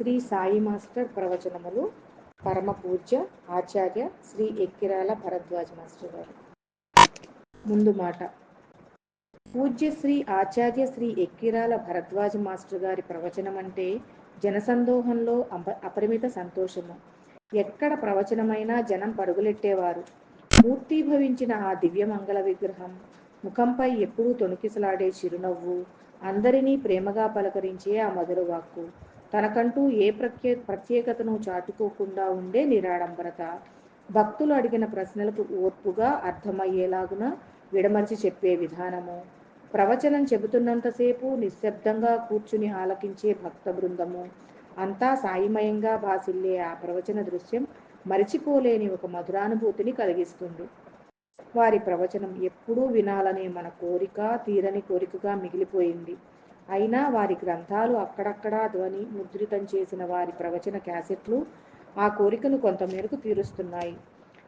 Shri Sai master ప్రవచనములు పరమ పూజ్య ఆచార్య Shri Ekkirala Bharadwaj master గారు. ముందు మాట. పూజ్య శ్రీ ఆచార్య శ్రీ ఎక్కిరాల భరద్వాజ మాస్టర్ గారి ప్రవచనం అంటే జనసందోహంలో అపరిమిత సంతోషము. ఎక్కడ ప్రవచనమైనా జనం పరుగులెట్టేవారు. మూర్తీభవించిన ఆ దివ్యమంగళ విగ్రహం, ముఖంపై ఎప్పుడూ తొణికిసలాడే చిరునవ్వు, అందరినీ ప్రేమగా పలకరించే ఆ మధుర వాక్కు, తనకంటూ ఏ ప్రత్యేకతను చాటుకోకుండా ఉండే నిరాడంబరత, భక్తులు అడిగిన ప్రశ్నలకు ఓర్పుగా అర్థమయ్యేలాగున విడమర్చి చెప్పే విధానము, ప్రవచనం చెబుతున్నంతసేపు నిశ్శబ్దంగా కూర్చుని ఆలకించే భక్త బృందము, అంతా సాయిమయంగా భాసిల్లే ఆ ప్రవచన దృశ్యం మరిచిపోలేని ఒక మధురానుభూతిని కలిగిస్తుంది. వారి ప్రవచనం ఎప్పుడూ వినాలనే మన కోరిక తీరని కోరికగా మిగిలిపోయింది. అయినా వారి గ్రంథాలు అక్కడక్కడా ధ్వని ముద్రితం చేసిన వారి ప్రవచన క్యాసెట్లు ఆ కోరికను కొంతమేరకు తీరుస్తున్నాయి.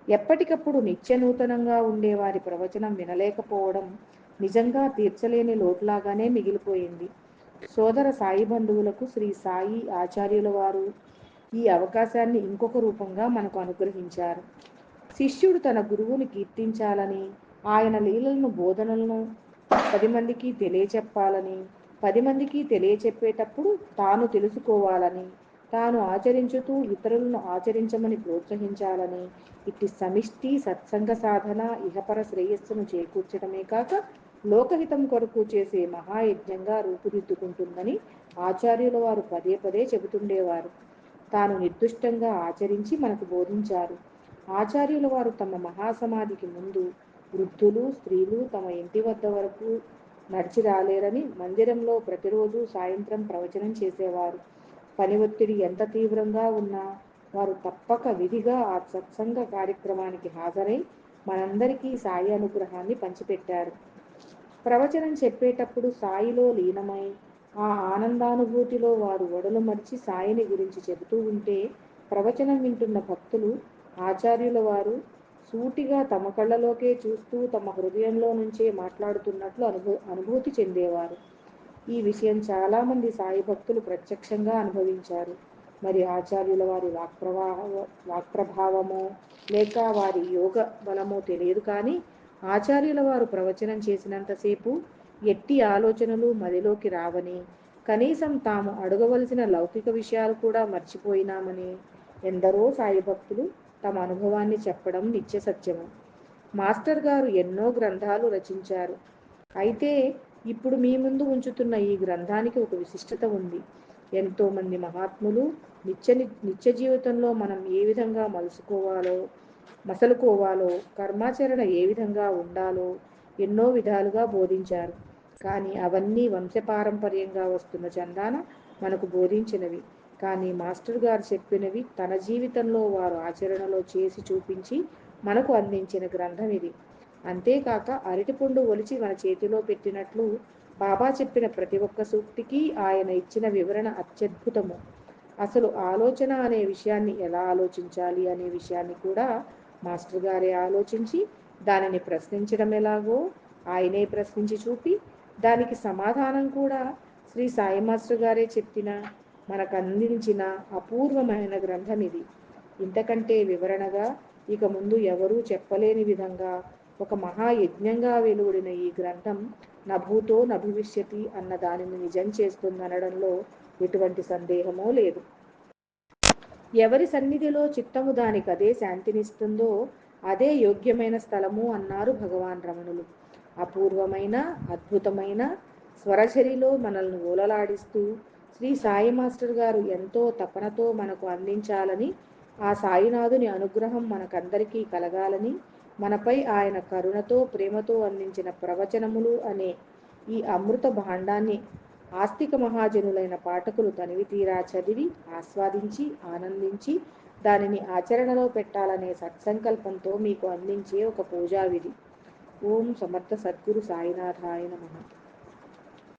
ఎప్పటికప్పుడు నిత్య నూతనంగా ఉండే వారి ప్రవచనం వినలేకపోవడం నిజంగా తీర్చలేని లోటులాగానే మిగిలిపోయింది. సోదర సాయి బంధువులకు శ్రీ సాయి ఆచార్యుల వారు ఈ అవకాశాన్ని ఇంకొక రూపంగా మనకు అనుగ్రహించారు. శిష్యుడు తన గురువుని కీర్తించాలని, ఆయన లీలలను బోధనలను 10 మందికి తెలియచెప్పాలని, 10 మందికి తెలియచెప్పేటప్పుడు తాను తెలుసుకోవాలని, తాను ఆచరించుతూ ఇతరులను ఆచరించమని ప్రోత్సహించాలని, ఇట్టి సమిష్టి సత్సంగ సాధన ఇహపర శ్రేయస్సును చేకూర్చడమే కాక లోకహితం కొరకు చేసే మహాయజ్ఞంగా రూపుదిద్దుకుంటుందని ఆచార్యుల వారు పదే పదే చెబుతుండేవారు. తాను నిర్దుష్టంగా ఆచరించి మనకు బోధించారు. ఆచార్యుల వారు తమ మహాసమాధికి ముందు వృద్ధులు, స్త్రీలు తమ ఇంటి వద్ద వరకు నడిచి రాలేరని మందిరంలో ప్రతిరోజు సాయంత్రం ప్రవచనం చేసేవారు. పని ఒత్తిడి ఎంత తీవ్రంగా ఉన్నా వారు తప్పక విధిగా ఆ సత్సంగ కార్యక్రమానికి హాజరై మనందరికీ సాయి అనుగ్రహాన్ని పంచిపెట్టారు. ప్రవచనం చెప్పేటప్పుడు సాయిలో లీనమై ఆ ఆనందానుభూతిలో వారు ఒడలు మరిచి సాయిని గురించి చెబుతూ ఉంటే ప్రవచనం వింటున్న భక్తులు ఆచార్యుల వారు సూటిగా తమ కళ్ళలోకే చూస్తూ తమ హృదయంలో నుంచే మాట్లాడుతున్నట్లు అనుభూతి చెందేవారు. ఈ విషయం చాలామంది సాయి భక్తులు ప్రత్యక్షంగా అనుభవించారు. మరి ఆచార్యుల వారి వాక్ప్రభావమో లేక వారి యోగ బలమో తెలియదు కానీ ఆచార్యుల వారు ప్రవచనం చేసినంతసేపు ఎట్టి ఆలోచనలు మదిలోకి రావని, కనీసం తాము అడగవలసిన లౌకిక విషయాలు కూడా మర్చిపోయినామని ఎందరో సాయి భక్తులు తమ అనుభవాన్ని చెప్పడం నిత్య సత్యము. మాస్టర్ గారు ఎన్నో గ్రంథాలు రచించారు. అయితే ఇప్పుడు మీ ముందు ఉంచుతున్న ఈ గ్రంథానికి ఒక విశిష్టత ఉంది. ఎంతోమంది మహాత్ములు నిత్య జీవితంలో మనం ఏ విధంగా మసలుకోవాలో, కర్మాచరణ ఏ విధంగా ఉండాలో ఎన్నో విధాలుగా బోధించారు. కానీ అవన్నీ వంశపారంపర్యంగా వస్తున్న చందాన మనకు బోధించినవి. కానీ మాస్టర్ గారు చెప్పినవి తన జీవితంలో వారు ఆచరణలో చేసి చూపించి మనకు అందించిన గ్రంథం ఇది. అంతేకాక అరటిపండు ఒలిచి మన చేతిలో పెట్టినట్లు బాబా చెప్పిన ప్రతి ఒక్క సూక్తికి ఆయన ఇచ్చిన వివరణ అత్యద్భుతము. అసలు ఆలోచన అనే విషయాన్ని ఎలా ఆలోచించాలి అనే విషయాన్ని కూడా మాస్టర్ గారే ఆలోచించి దానిని ప్రశ్నించడం ఎలాగో ఆయనే ప్రశ్నించి చూపి దానికి సమాధానం కూడా శ్రీ సాయి మాస్టర్ గారే చెప్పిన మనకు అందించిన అపూర్వమైన గ్రంథం ఇది. ఇంతకంటే వివరణగా ఇక ముందు ఎవరూ చెప్పలేని విధంగా ఒక మహాయజ్ఞంగా వెలువడిన ఈ గ్రంథం నభూతో నభవిష్యతి అన్న దానిని నిజం చేస్తుందనడంలో ఎటువంటి సందేహమూ లేదు. ఎవరి సన్నిధిలో చిత్తము దానికదే శాంతినిస్తుందో అదే యోగ్యమైన స్థలము అన్నారు భగవాన్ రమణులు. అపూర్వమైన అద్భుతమైన స్వరఝరిలో మనల్ని ఓలలాడిస్తూ శ్రీ సాయి మాస్టర్ గారు ఎంతో తపనతో మనకు అందించాలని, ఆ సాయినాథుని అనుగ్రహం మనకందరికీ కలగాలని, మనపై ఆయన కరుణతో ప్రేమతో అందించిన ప్రవచనములు అనే ఈ అమృత భాండాన్ని ఆస్తిక మహాజనులైన పాఠకులు తనివి తీరా చదివి ఆస్వాదించి ఆనందించి దానిని ఆచరణలో పెట్టాలనే సత్సంకల్పంతో మీకు అందించే ఒక పూజా విధి. ఓం సమర్థ సద్గురు సాయినాథాయ నమః.